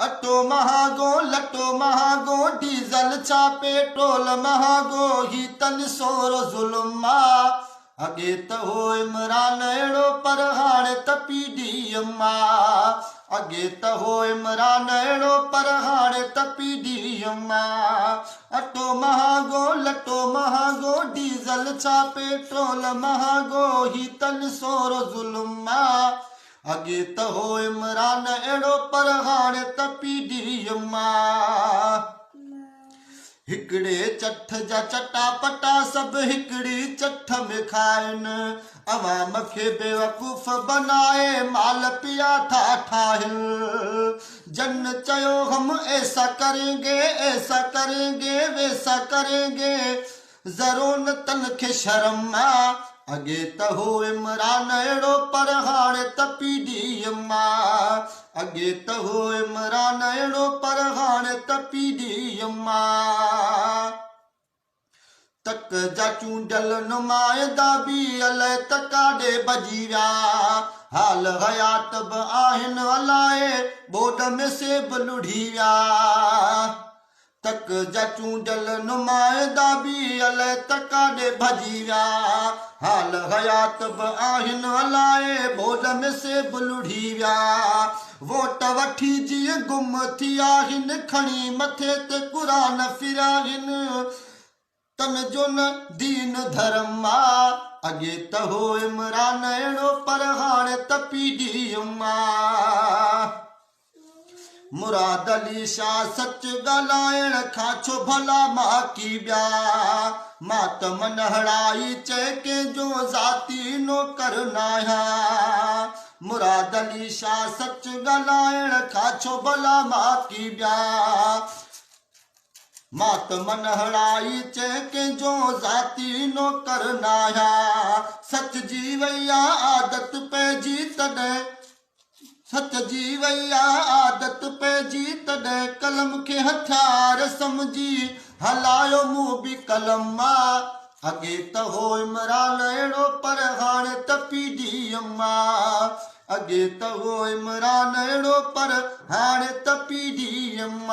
अटो महागो लटो महागो डीज़ल छा पेट्रोल महागो ही तन सोर ज़ुल्म अॻे त हो इमरान अहिड़ो पर हाणे त पीडीएम अॻे त हो इमरान अहिड़ो पर हाणे त पीडीएम अटो महागो लटो महागो डीज़ल छा पेट्रोल महागो ही तन सोर ज़ुल्म अॻे त हो इमरान अहिड़ो पर हाणे त पीडीएम हिकिड़े चठ जा चटापटा सभु हिकिड़ी चठ में खाइनि अवाम खे बेवकूफ़ बनाए माल पिया था ठाहिनि जन चयो हम ऐसा करेंगे वैसा करेंगे ज़रो न तन खे शर्म अॻे त हो इमरान अहिड़ो पर हाणे त पीडीएम अॻे त हो इमरान अहिड़ो पर हाणे त पीडीएम तक जा चूंडियल नुमाइंदा बि अलाए त काॾे भॼी विया हाल हयात बि आहिनि अलाए बोड में सेब लुढ़ी विया तक जा चूंडियल नुमाइंदा बि अलाए त काॾे भॼी विया हाल हयात बि आहिनि अलाए बोड में सेब लुढ़ी विया वोट वठी जीअं गुम थी आहिनि खणी मथे ते क़ुरान फिरिया आहिनि तन जो न दीन धर्म अॻे त हो इमरान अहिड़ो पर हाणे त पीडीएम मुराद अली शाह सच ॻाल्हाइण खां छो भला माकी ॿिया मां त मन हड़ाई चए कंहिंजो ज़ाती नौकर नाहियां मुराद अली शाह सच ॻाल्हाइण खां छो भला माकी ॿिया मां त मन हड़ाई चए कंहिंजो ज़ाती नौकर नाहियां सच जी वई आदत पइजी तॾहिं सच जी वई आदत पइजी तॾहिं कलम खे हथियार समझी हलायो मूं बि कलम अॻे त हो इमरान अहिड़ो पर हाणे त पीडीएम अॻे त हो इमरान अहिड़ो पर हाणे त पीडीएम